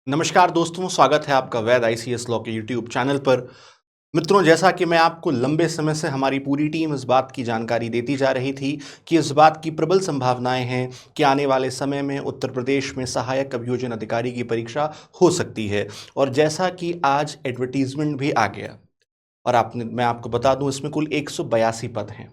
नमस्कार दोस्तों, स्वागत है आपका वैद आईसीएस लॉ के यूट्यूब चैनल पर। मित्रों, जैसा कि मैं आपको लंबे समय से हमारी पूरी टीम इस बात की जानकारी देती जा रही थी कि इस बात की प्रबल संभावनाएं हैं कि आने वाले समय में उत्तर प्रदेश में सहायक अभियोजन अधिकारी की परीक्षा हो सकती है। और जैसा कि आज एडवर्टीजमेंट भी आ गया और आपने मैं आपको बता दूं, इसमें कुल 182 पद हैं,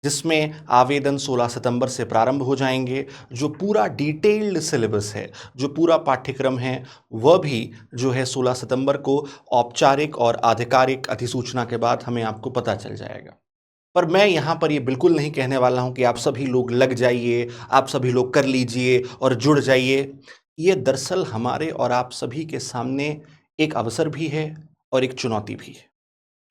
जिसमें आवेदन 16 सितंबर से प्रारंभ हो जाएंगे। जो पूरा डिटेल्ड सिलेबस है, जो पूरा पाठ्यक्रम है, वह भी जो है 16 सितंबर को औपचारिक और आधिकारिक अधिसूचना के बाद हमें आपको पता चल जाएगा। पर मैं यहाँ पर ये बिल्कुल नहीं कहने वाला हूँ कि आप सभी लोग लग जाइए, आप सभी लोग कर लीजिए और जुड़ जाइए। ये दरअसल हमारे और आप सभी के सामने एक अवसर भी है और एक चुनौती भी है।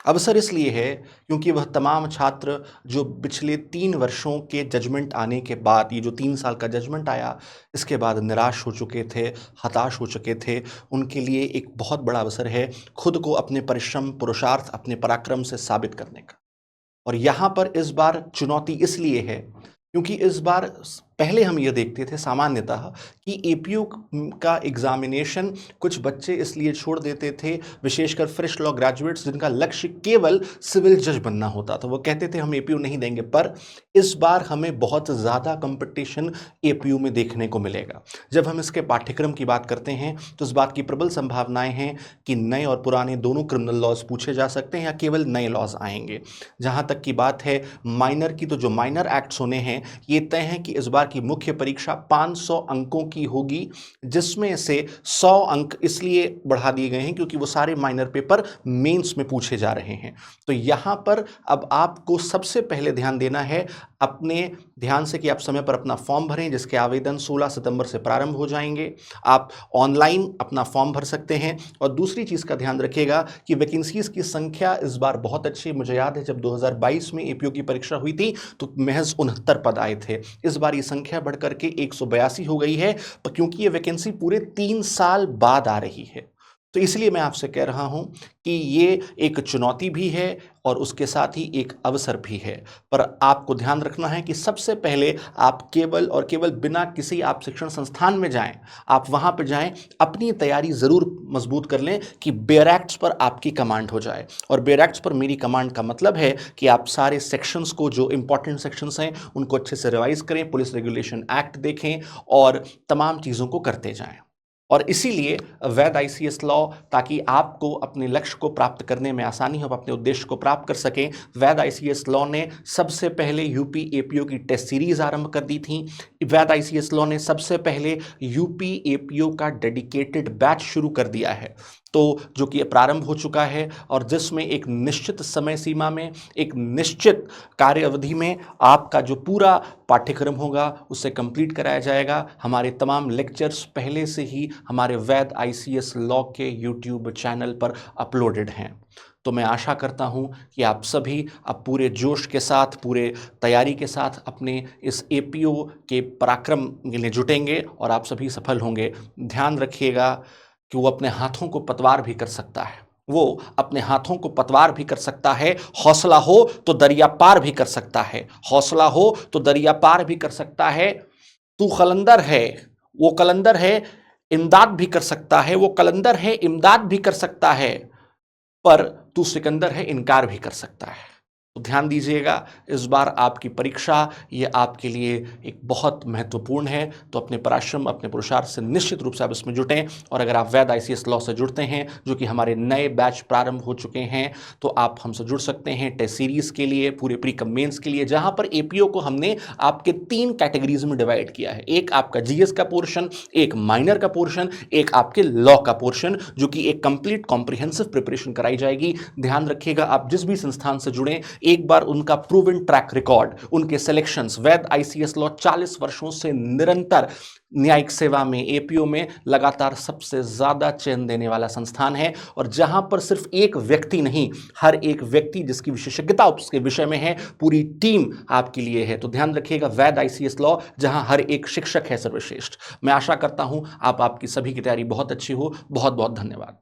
अवसर इसलिए है क्योंकि वह तमाम छात्र जो पिछले 3 वर्षों के जजमेंट आने के बाद, ये जो 3 साल का जजमेंट आया, इसके बाद निराश हो चुके थे, हताश हो चुके थे, उनके लिए एक बहुत बड़ा अवसर है खुद को अपने परिश्रम, पुरुषार्थ, अपने पराक्रम से साबित करने का। और यहाँ पर इस बार चुनौती इसलिए है क्योंकि इस बार पहले हम ये देखते थे सामान्यतः कि एपीयू का एग्जामिनेशन कुछ बच्चे इसलिए छोड़ देते थे, विशेषकर फ्रेश लॉ ग्रेजुएट्स जिनका लक्ष्य केवल सिविल जज बनना होता था, वो कहते थे हम एपीयू नहीं देंगे। पर इस बार हमें बहुत ज़्यादा कंपटीशन एपीयू में देखने को मिलेगा। जब हम इसके पाठ्यक्रम की बात करते हैं तो इस बात की प्रबल संभावनाएं हैं कि नए और पुराने दोनों क्रिमिनल लॉज पूछे जा सकते हैं या केवल नए लॉज आएंगे। जहाँ तक की बात है माइनर की, तो जो माइनर एक्ट्स होने हैं, ये तय है कि इस बार की मुख्य परीक्षा 500 अंकों की होगी, जिसमें से 100 अंक इसलिए बढ़ा दिए गए हैं क्योंकि वो सारे माइनर पेपर मेंस में पूछे जा रहे हैं। तो यहां पर अब आपको सबसे पहले ध्यान देना है अपने ध्यान से कि आप समय पर अपना फॉर्म भरें, जिसके आवेदन 16 सितंबर से प्रारंभ हो जाएंगे। आप ऑनलाइन अपना फॉर्म भर सकते हैं। और दूसरी चीज़ का ध्यान रखिएगा कि वैकेंसीज की संख्या इस बार बहुत अच्छी। मुझे याद है जब 2022 में एपीओ की परीक्षा हुई थी तो महज 69 पद आए थे। इस बार ये संख्या बढ़कर के 182 हो गई है, क्योंकि ये वैकेंसी पूरे 3 साल बाद आ रही है। तो इसलिए मैं आपसे कह रहा हूं कि ये एक चुनौती भी है और उसके साथ ही एक अवसर भी है। पर आपको ध्यान रखना है कि सबसे पहले आप केवल और केवल बिना किसी आप शिक्षण संस्थान में जाएं, आप वहां पर जाएं, अपनी तैयारी जरूर मजबूत कर लें कि बेयरएक्ट्स पर आपकी कमांड हो जाए। और बेयरएक्ट्स पर मेरी कमांड का मतलब है कि आप सारे सेक्शंस को, जो इंपॉर्टेंट सेक्शंस हैं, उनको अच्छे से रिवाइज करें, पुलिस रेगुलेशन एक्ट देखें और तमाम चीज़ों को करते जाएं। और इसीलिए वैद आईसीएस लॉ, ताकि आपको अपने लक्ष्य को प्राप्त करने में आसानी हो, अपने उद्देश्य को प्राप्त कर सकें, वैद आईसीएस लॉ ने सबसे पहले यूपी एपीओ की टेस्ट सीरीज आरंभ कर दी थी। वैद आईसीएस लॉ ने सबसे पहले यूपी एपीओ का डेडिकेटेड बैच शुरू कर दिया है, तो जो कि प्रारंभ हो चुका है और जिसमें एक निश्चित समय सीमा में, एक निश्चित कार्य अवधि में आपका जो पूरा पाठ्यक्रम होगा उससे कंप्लीट कराया जाएगा। हमारे तमाम लेक्चर्स पहले से ही हमारे वैद आईसीएस लॉ के यूट्यूब चैनल पर अपलोडेड हैं। तो मैं आशा करता हूं कि आप सभी अब पूरे जोश के साथ, पूरे तैयारी के साथ अपने इस एपीओ के पराक्रम के लिए जुटेंगे और आप सभी सफल होंगे। ध्यान रखिएगा कि वो अपने हाथों को पतवार भी कर सकता है, वो अपने हाथों को पतवार भी कर सकता है। हौसला हो तो दरिया पार भी कर सकता है, हौसला हो तो दरिया पार भी कर सकता है। तू कलंदर है, वो कलंदर है, इमदाद भी कर सकता है, वो कलंदर है, इमदाद भी कर सकता है, पर तू सिकंदर है, इनकार भी कर सकता है। तो ध्यान दीजिएगा, इस बार आपकी परीक्षा ये आपके लिए एक बहुत महत्वपूर्ण है। तो अपने परिश्रम, अपने पुरुषार्थ से निश्चित रूप से आप इसमें जुटें। और अगर आप वैद आईसीएस लॉ से जुड़ते हैं, जो कि हमारे नए बैच प्रारंभ हो चुके हैं, तो आप हमसे जुड़ सकते हैं टेस्ट सीरीज के लिए, पूरे प्री कम मेंस के लिए, जहां पर एपीओ को हमने आपके 3 कैटेगरीज में डिवाइड किया है। एक आपका जीएस का पोर्शन, एक माइनर का पोर्शन, एक आपके लॉ का पोर्शन, जो कि एक कंप्लीट कॉम्प्रिहेंसिव प्रिपरेशन कराई जाएगी। ध्यान रखिएगा, आप जिस भी संस्थान से जुड़ें, एक बार उनका प्रूवन ट्रैक रिकॉर्ड, उनके सिलेक्शंस, वैद आईसीएस लॉ 40 वर्षों से निरंतर न्यायिक सेवा में, एपीओ में लगातार सबसे ज्यादा चयन देने वाला संस्थान है। और जहां पर सिर्फ एक व्यक्ति नहीं, हर एक व्यक्ति जिसकी विशेषज्ञता उसके विषय में है, पूरी टीम आपके लिए है। तो ध्यान रखिएगा, वैद आईसीएस लॉ, जहां हर एक शिक्षक है सर्वश्रेष्ठ। मैं आशा करता हूं आप आपकी सभी की तैयारी बहुत अच्छी हो। बहुत बहुत धन्यवाद।